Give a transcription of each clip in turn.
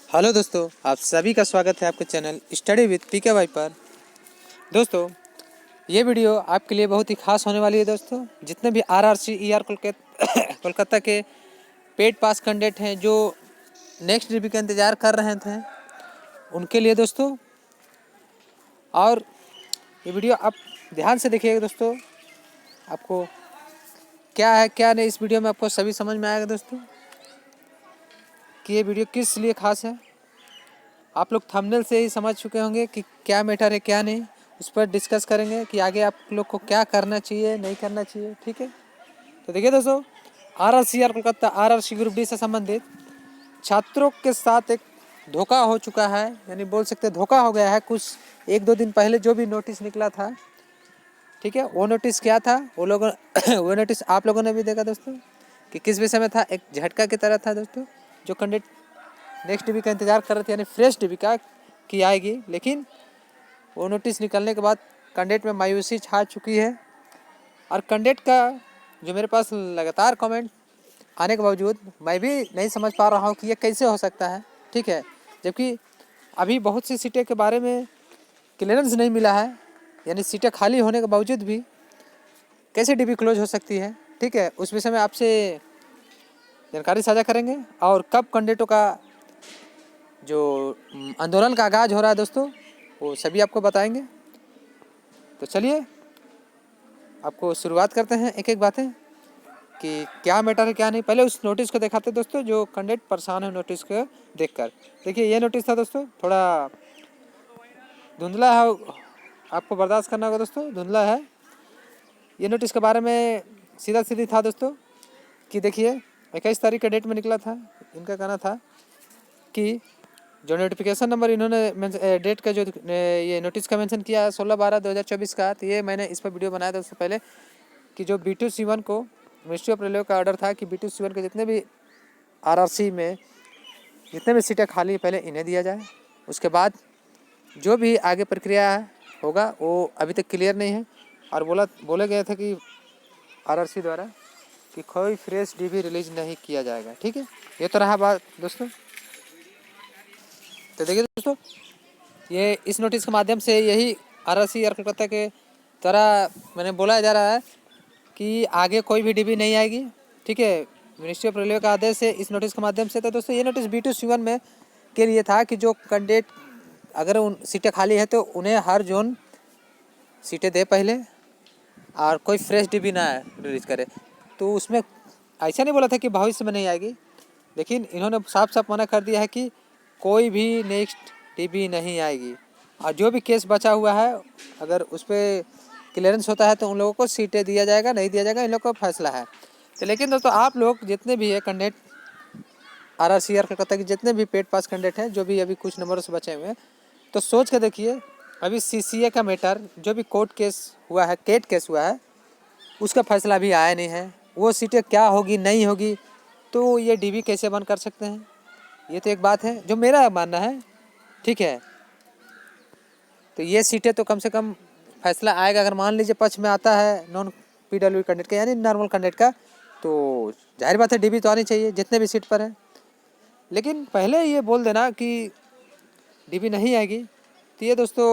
Hello दोस्तों, आप सभी का स्वागत है आपके channel study with PK Y पर। दोस्तों, ये वीडियो आपके लिए बहुत ही खास होने वाली है। दोस्तों, जितने भी आरआरसी ईआर कोलकाता के पेड पास कैंडिडेट हैं जो नेक्स्ट रिव्यू का इंतज़ार कर रहे थे, उनके लिए दोस्तों। और ये वीडियो आप ध्यान से देखिएगा दोस्तों, आपको क्या है क्या नहीं इस वीडियो में आपको सभी समझ में आएगा दोस्तों कि ये वीडियो किस लिए खास है। आप लोग थंबनेल से ही समझ चुके होंगे कि क्या मैटर है क्या नहीं। उस पर डिस्कस करेंगे कि आगे आप लोग को क्या करना चाहिए नहीं करना चाहिए। ठीक है, तो देखिए दोस्तों, आरआरसीआर कोलकाता आरआरसी ग्रुप डी से संबंधित छात्रों के साथ एक धोखा हो चुका है, यानी बोल सकते धोखा हो गया है। कुछ 1-2 दिन पहले जो भी नोटिस निकला था, ठीक है, वो नोटिस क्या था वो लोगों वो नोटिस आप लोगों ने भी देखा दोस्तों कि किस विषय में था। एक झटका की तरह था दोस्तों, जो कैंडिडेट नेक्स्ट डीबी का इंतज़ार कर रहे थे, यानी फ्रेश डीबी का की आएगी। लेकिन वो नोटिस निकलने के बाद कैंडिडेट में मायूसी छा चुकी है। और कैंडिडेट का जो मेरे पास लगातार कमेंट आने के बावजूद मैं भी नहीं समझ पा रहा हूँ कि ये कैसे हो सकता है। ठीक है, जबकि अभी बहुत सी सीटें के बारे में क्लियरेंस नहीं मिला है, यानी सीटें खाली होने के बावजूद भी कैसे डीबी क्लोज हो सकती है। ठीक है, उस विषय में आपसे जानकारी साझा करेंगे। और कब कैंडिडेटों का जो आंदोलन का आगाज हो रहा है दोस्तों, वो सभी आपको बताएंगे। तो चलिए आपको शुरुआत करते हैं एक एक बातें कि क्या मैटर है क्या नहीं। पहले उस नोटिस को दिखाते दोस्तों, जो कैंडिडेट परेशान है नोटिस को देखकर। देखिए, ये नोटिस था दोस्तों, थोड़ा धुंधला है, आपको बर्दाश्त करना होगा दोस्तों, धुंधला है। ये नोटिस के बारे में सीधा सीधी था दोस्तों कि देखिए 21 तारीख का डेट में निकला था। इनका कहना था कि जो नोटिफिकेशन नंबर इन्होंने डेट का जो ये नोटिस का मेंशन किया है 16/12/2024 का, तो ये मैंने इस पर वीडियो बनाया था उससे पहले कि जो B2C1 को मिनिस्ट्री ऑफ रेलवे का ऑर्डर था कि B2C1 के जितने भी आरआरसी में जितने भी सीटें खाली पहले इन्हें दिया जाए। उसके बाद जो भी आगे प्रक्रिया होगा वो अभी तक क्लियर नहीं है। और बोले गए थे कि आरआरसी द्वारा कि कोई फ्रेश डीबी रिलीज नहीं किया जाएगा। ठीक है, ये तो रहा बात दोस्तों। तो देखिए दोस्तों, ये इस नोटिस के माध्यम से यही आरआरसी कोलकाता के द्वारा मैंने बोला जा रहा है कि आगे कोई भी डीबी नहीं आएगी। ठीक है, मिनिस्ट्री ऑफ रेलवे का आदेश है इस नोटिस के माध्यम से। तो दोस्तों, ये नोटिस B2C1 में के लिए था कि जो कैंडिडेट अगर उन सीटें खाली है तो उन्हें हर जोन सीटें दे पहले, और कोई फ्रेश डीबी ना रिलीज करे। तो उसमें ऐसा नहीं बोला था कि भविष्य में नहीं आएगी, लेकिन इन्होंने साफ साफ मना कर दिया है कि कोई भी नेक्स्ट डीबी नहीं आएगी। और जो भी केस बचा हुआ है, अगर उस पर क्लियरेंस होता है तो उन लोगों को सीटें दिया जाएगा, नहीं दिया जाएगा इन लोगों का फैसला है। तो लेकिन दोस्तों, आप लोग जितने भी है कैंडिडेट आरआरसीआर कोलकाता के जितने भी पेड पास कैंडिडेट हैं, जो भी अभी कुछ नंबरों से बचे हुए हैं, तो सोच के देखिए, अभी CCA का मैटर जो भी कोर्ट केस हुआ है, केट केस हुआ है, उसका फैसला भी आया नहीं है। वो सीटें क्या होगी नहीं होगी, तो ये डीबी कैसे बंद कर सकते हैं, ये तो एक बात है जो मेरा मानना है। ठीक है, तो ये सीटें तो कम से कम फैसला आएगा। अगर मान लीजिए पक्ष में आता है नॉन PW कैंडिडेट का, यानी नॉर्मल कैंडिडेट का, तो जाहिर बात है डीबी तो आनी चाहिए जितने भी सीट पर है। लेकिन पहले ये बोल देना कि डीबी नहीं आएगी, तो ये दोस्तों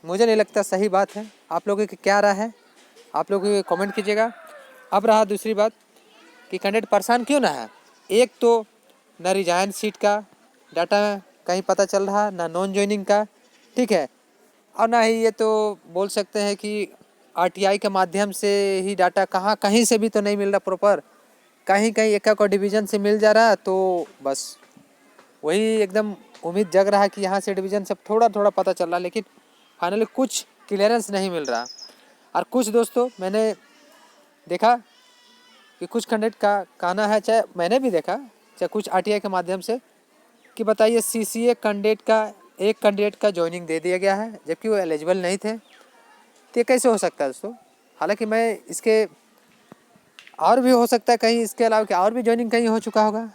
मुझे नहीं लगता सही बात है। आप लोगों की क्या राय है, आप लोग कमेंट कीजिएगा। अब रहा दूसरी बात कि कैंडिडेट परेशान क्यों ना है। एक तो न रिजाइन सीट का डाटा कहीं पता चल रहा, ना नॉन ज्वाइनिंग का। ठीक है, और ना ही ये तो बोल सकते हैं कि RTI के माध्यम से ही डाटा कहीं से भी तो नहीं मिल रहा प्रॉपर। कहीं कहीं एक को डिवीज़न से मिल जा रहा, तो बस वही एकदम उम्मीद जग रहा है कि यहाँ से डिवीज़न से थोड़ा थोड़ा पता चल रहा, लेकिन फाइनली कुछ क्लियरेंस नहीं मिल रहा। और कुछ दोस्तों मैंने देखा कि कुछ कैंडिडेट का कहना है, चाहे मैंने भी देखा, चाहे कुछ RTI के माध्यम से, कि बताइए CCA कैंडिडेट का एक कैंडिडेट का ज्वाइनिंग दे दिया गया है जबकि वो एलिजिबल नहीं थे। तो ये कैसे हो सकता है दोस्तों। हालांकि मैं इसके और भी हो सकता है, कहीं इसके अलावा कि और भी ज्वाइनिंग कहीं हो चुका होगा,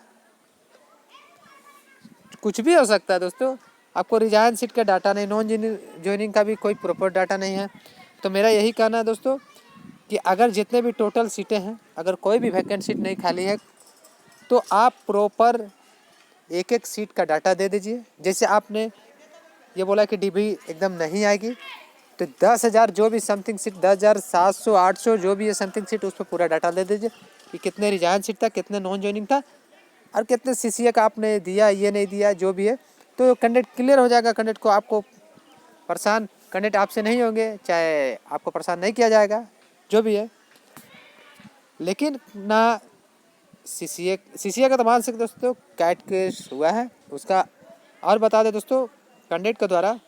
कुछ भी हो सकता है दोस्तों। आपको रिजाइन सीट का डाटा नहीं, नॉन ज्वाइनिंग का भी कोई प्रॉपर डाटा नहीं है। तो मेरा यही कहना है दोस्तों कि अगर जितने भी टोटल सीटें हैं, अगर कोई भी वैकेंट सीट नहीं खाली है, तो आप प्रॉपर एक एक सीट का डाटा दे दीजिए। जैसे आपने ये बोला कि डीबी एकदम नहीं आएगी, तो 10,000 जो भी समथिंग सीट, 10,700 800 जो भी है समथिंग सीट, उस पर पूरा डाटा दे दीजिए कि कितने रिजाइन सीट था, कितने नॉन ज्वाइनिंग था और कितने सीसीए का आपने दिया, ये नहीं दिया, जो भी है। तो कैंडिडेट क्लियर हो जाएगा। कैंडिडेट को आपको परेशान, कैंडिडेट आपसे नहीं होंगे, चाहे आपको परेशान नहीं किया जाएगा, जो भी है। लेकिन ना सीसीए का तो मान सकते दोस्तों कैट केस हुआ है उसका। और बता दें दोस्तों, कैंडिडेट के द्वारा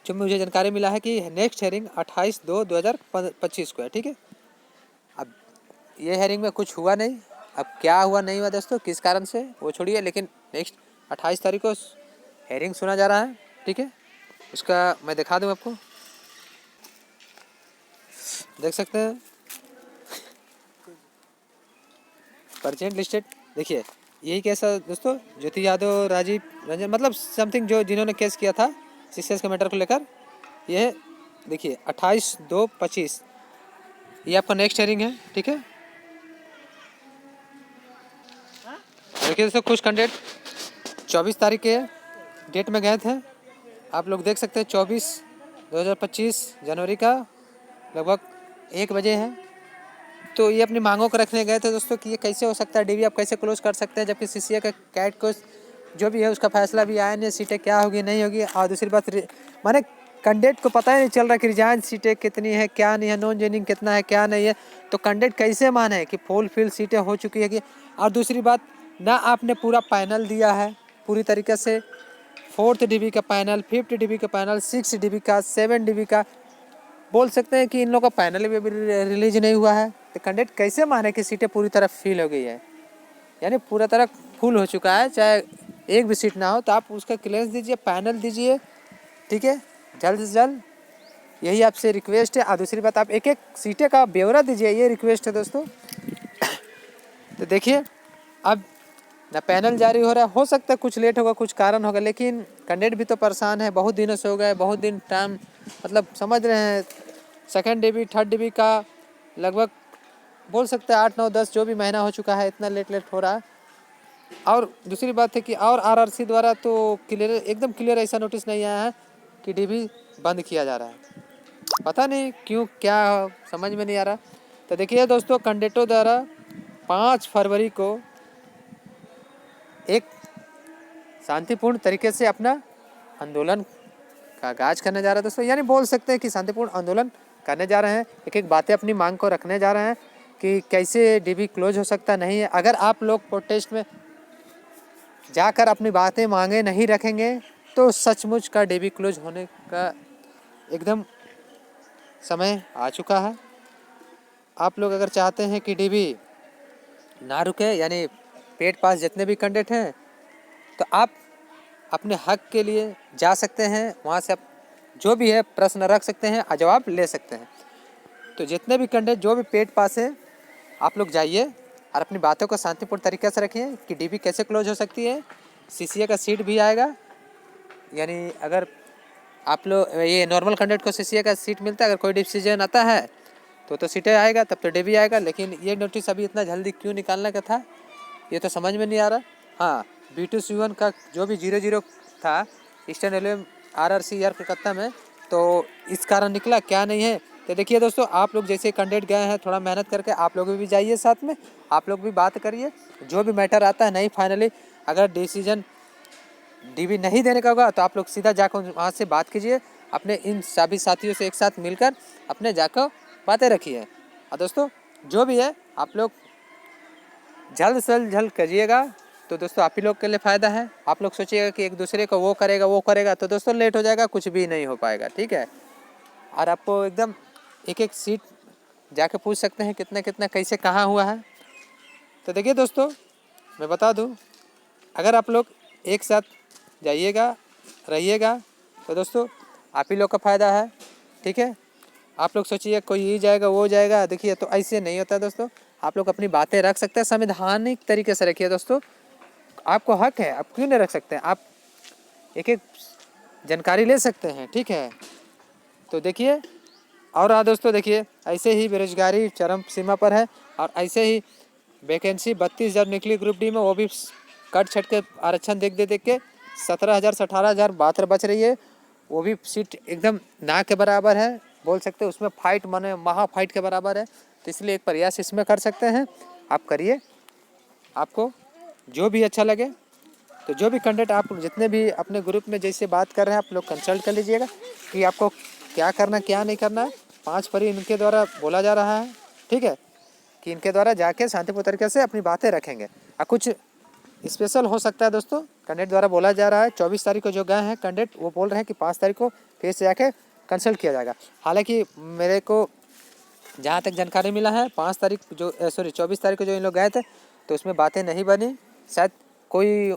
जो मुझे जानकारी मिला है कि नेक्स्ट हेयरिंग 28/2/2025 को है, ठीक है। अब ये हेयरिंग में कुछ हुआ नहीं, अब क्या हुआ नहीं हुआ दोस्तों, किस कारण से वो छोड़िए, लेकिन नेक्स्ट 28 तारीख को हेयरिंग सुना जा रहा है, ठीक है। उसका मैं दिखा दूँ आपको, देख सकते हैं परसेंट लिस्टेड। देखिए यही केस है दोस्तों, ज्योति यादव, राजीव रंजन, मतलब समथिंग जो जिन्होंने केस किया था सीसीएस के मैटर को लेकर। ये देखिए 28/2/25 ये आपका नेक्स्ट हेयरिंग है, ठीक है। देखिए दोस्तों, कुछ कैंडिडेट 24 तारीख के डेट में गए थे, आप लोग देख सकते हैं 24/2025 जनवरी का लगभग 1 बजे है। तो ये अपनी मांगों को रखने गए थे दोस्तों कि ये कैसे हो सकता है, डीबी आप कैसे क्लोज कर सकते हैं, जबकि सीसीए का कैट को जो भी है उसका फैसला भी आया नहीं, सीटें क्या होगी नहीं होगी। और दूसरी बात, माने कैंडिडेट को पता ही नहीं चल रहा कि रिजाइन सीटें कितनी है, क्या नहीं है, नॉन ज्वाइनिंग कितना है, क्या नहीं है। तो कैंडिडेट कैसे माने कि फुल फिल सीटें हो चुकी है कि। और दूसरी बात, ना आपने पूरा पैनल दिया है पूरी तरीके से, 4th डीबी का पैनल, 5th डीबी का पैनल, 6 डीबी का, 7 डीबी का, बोल सकते हैं कि इन लोगों का पैनल भी अभी रिलीज नहीं हुआ है। तो कैंडिडेट कैसे माने कि सीटें पूरी तरह फिल हो गई है, यानी पूरा तरह फुल हो चुका है, चाहे एक भी सीट ना हो। तो आप उसका क्लियरेंस दीजिए, पैनल दीजिए, ठीक है, जल्द से जल्द, यही आपसे रिक्वेस्ट है। और दूसरी बात, आप एक एक सीटें का ब्यौरा दीजिए, ये रिक्वेस्ट है दोस्तों। तो देखिए अब ना पैनल जारी हो सकता है कुछ लेट होगा, कुछ कारण होगा, लेकिन कैंडिडेट भी तो परेशान है, बहुत दिनों से हो गए, बहुत दिन टाइम, मतलब समझ रहे हैं, 2nd डीबी 3rd डीबी का लगभग बोल सकते हैं 8 9 10 जो भी महीना हो चुका है, इतना लेट हो रहा है। और दूसरी बात है कि और आरआरसी द्वारा तो क्लियर, एकदम क्लियर ऐसा नोटिस नहीं आया है कि डीबी बंद किया जा रहा है, पता नहीं क्यों, क्या समझ में नहीं आ रहा। तो देखिए दोस्तों, कैंडिडेटों द्वारा 5 फरवरी को एक शांतिपूर्ण तरीके से अपना आंदोलन का आगाज करने जा रहा है दोस्तों, यानी बोल सकते हैं कि शांतिपूर्ण आंदोलन करने जा रहे हैं। एक एक बातें अपनी मांग को रखने जा रहे हैं कि कैसे डीबी क्लोज हो सकता नहीं है। अगर आप लोग प्रोटेस्ट में जाकर अपनी बातें मांगे नहीं रखेंगे तो सचमुच का डीबी क्लोज होने का एकदम समय आ चुका है। आप लोग अगर चाहते हैं कि डीबी ना रुके, यानी पेड पास जितने भी कैंडिडेट हैं, तो आप अपने हक के लिए जा सकते हैं, वहाँ से आप जो भी है प्रश्न रख सकते हैं और जवाब ले सकते हैं। तो जितने भी कैंडिडेट जो भी पेड पास है, आप लोग जाइए और अपनी बातों को शांतिपूर्ण तरीके से रखिए कि डीबी कैसे क्लोज हो सकती है। सीसीए का सीट भी आएगा, यानी अगर आप लोग ये नॉर्मल कैंडिडेट को सीसीए का सीट मिलता है, अगर कोई डिसीजन आता है तो सीटें आएगा, तब तो डीबी आएगा। लेकिन ये नोटिस अभी इतना जल्दी क्यों निकालने का था, ये तो समझ में नहीं आ रहा। हाँ, B2C1 का जो भी 00 था ईस्टर्न रेलवे RRC कलकत्ता में, तो इस कारण निकला, क्या नहीं है। तो देखिए दोस्तों, आप लोग जैसे कैंडिडेट गए हैं, थोड़ा मेहनत करके आप लोग भी जाइए साथ में, आप लोग भी बात करिए, जो भी मैटर आता है। नहीं, फाइनली अगर डिसीजन डीबी नहीं देने का होगा तो आप लोग सीधा जाकर वहाँ से बात कीजिए, अपने इन सभी साथियों से एक साथ मिलकर अपने जाकर बातें रखिए। और दोस्तों जो भी है आप लोग जल्द से जल्द करिएगा, तो दोस्तों आप ही लोग के लिए फ़ायदा है। आप लोग सोचिएगा कि एक दूसरे को वो करेगा, तो दोस्तों लेट हो जाएगा, कुछ भी नहीं हो पाएगा, ठीक है। और आपको एकदम एक एक सीट जाके पूछ सकते हैं कितना कितना कैसे कहाँ हुआ है। तो देखिए दोस्तों, मैं बता दूं, अगर आप लोग एक साथ जाइएगा रहिएगा तो दोस्तों आप ही लोग का फ़ायदा है, ठीक है। आप लोग सोचिए कोई ये जाएगा वो जाएगा, देखिए तो ऐसे नहीं होता दोस्तों। आप लोग अपनी बातें रख सकते हैं, संवैधानिक तरीके से रखिए दोस्तों, आपको हक है, आप क्यों नहीं रख सकते हैं, आप एक एक जानकारी ले सकते हैं, ठीक है। तो देखिए, और हाँ दोस्तों, देखिए ऐसे ही बेरोजगारी चरम सीमा पर है, और ऐसे ही वैकेंसी 32,000 निकली ग्रुप डी में, वो भी कट छट के आरक्षण देख के 17,000 से 18,000 बात बच रही है। वो भी सीट एकदम ना के बराबर है, बोल सकते हैं उसमें फाइट माने महा फाइट के बराबर है। तो इसलिए एक प्रयास इसमें कर सकते हैं, आप करिए। आपको जो भी अच्छा लगे, तो जो भी कंटेंट आप जितने भी अपने ग्रुप में जैसे बात कर रहे हैं आप लोग कंसल्ट कर लीजिएगा कि आपको क्या करना क्या नहीं करना है। 5 परी इनके द्वारा बोला जा रहा है, ठीक है, कि इनके द्वारा जाके शांतिपूर्ण तरीके से अपनी बातें रखेंगे। कुछ स्पेशल हो सकता है दोस्तों, कैंडिडेट द्वारा बोला जा रहा है 24 तारीख को जो गए हैं कैंडिडेट वो बोल रहे हैं कि 5 तारीख को फिर से जाके कंसल्ट किया जाएगा। हालांकि मेरे को जहाँ तक जानकारी मिला है 5 तारीख जो 24 तारीख को जो इन लोग गए थे तो उसमें बातें नहीं बनी, शायद कोई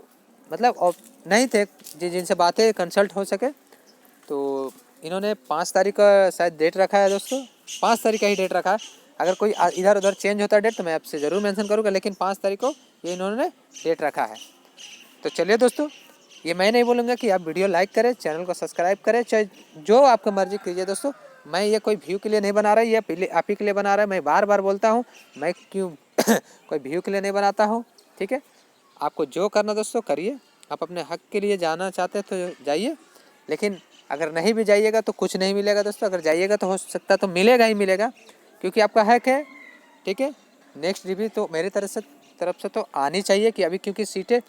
मतलब नहीं थे जिनसे बातें कंसल्ट हो सके। तो इन्होंने 5 तारीख का शायद डेट रखा है दोस्तों, 5 तारीख का ही डेट रखा है। अगर कोई इधर उधर चेंज होता है डेट तो मैं आपसे ज़रूर मेंशन करूँगा, लेकिन 5 तारीख को ये इन्होंने डेट रखा है। तो चलिए दोस्तों, ये मैं नहीं बोलूँगा कि आप वीडियो लाइक करें, चैनल को सब्सक्राइब करें, चाहे जो आपका मर्जी कीजिए दोस्तों। मैं ये कोई व्यू के लिए नहीं बना रहा, ये आप ही के लिए बना रहा है। मैं बार बार बोलता हूँ, मैं क्यों कोई व्यू के लिए नहीं बनाता हूँ, ठीक है। आपको जो करना दोस्तों करिए, आप अपने हक के लिए जाना चाहते हैं तो जाइए, लेकिन अगर नहीं भी जाइएगा तो कुछ नहीं मिलेगा दोस्तों। अगर जाइएगा तो हो सकता तो मिलेगा ही मिलेगा, क्योंकि आपका हक है, ठीक है। नेक्स्ट रिव्यू तो मेरी तरफ से तो आनी चाहिए कि अभी क्योंकि सीटें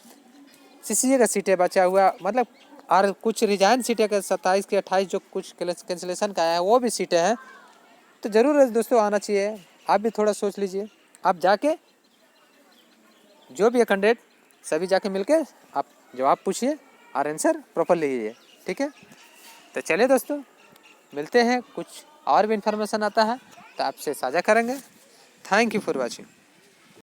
सीसीए का सीटें बचा हुआ, मतलब और कुछ रिजाइन सीटें का 27 के 28 जो कुछ कैंसिलेशन का आया है वो भी सीटें हैं, तो ज़रूर दोस्तों आना चाहिए। आप भी थोड़ा सोच लीजिए, आप जाके जो भी है कैंडिडेट सभी जाके मिलके आप जवाब पूछिए और आंसर प्रॉपर लीजिए, ठीक है। तो चलिए दोस्तों, मिलते हैं, कुछ और भी इन्फॉर्मेशन आता है तो आपसे साझा करेंगे। Thank you for watching.